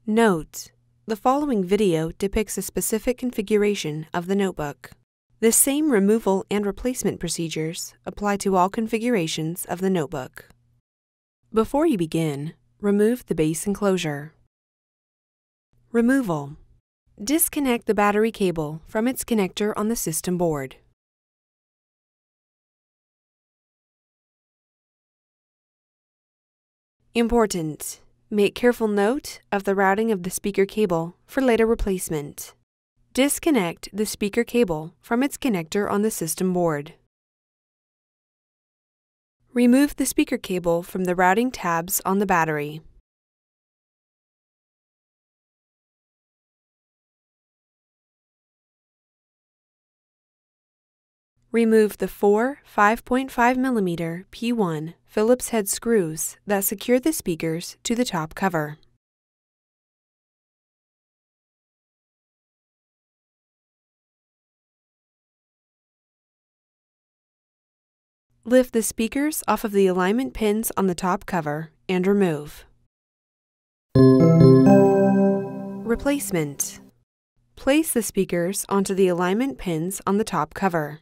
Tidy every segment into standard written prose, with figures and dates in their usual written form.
Note: the following video depicts a specific configuration of the notebook. The same removal and replacement procedures apply to all configurations of the notebook. Before you begin, remove the base enclosure. Removal. Disconnect the battery cable from its connector on the system board. Important: make careful note of the routing of the speaker cable for later replacement. Disconnect the speaker cable from its connector on the system board. Remove the speaker cable from the routing tabs on the battery. Remove the four 5.5mm P1 Phillips-head screws that secure the speakers to the top cover. Lift the speakers off of the alignment pins on the top cover and remove. Replacement. Place the speakers onto the alignment pins on the top cover.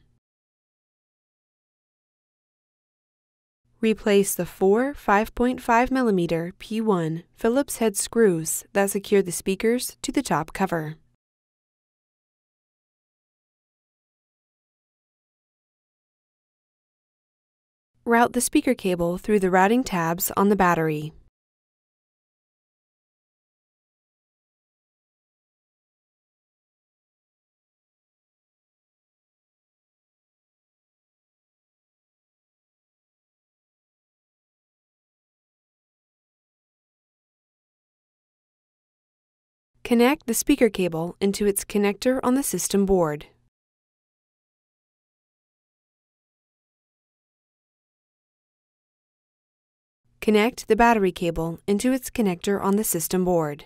Replace the four 5.5mm P1 Phillips-head screws that secure the speakers to the top cover. Route the speaker cable through the routing tabs on the battery. Connect the speaker cable into its connector on the system board. Connect the battery cable into its connector on the system board.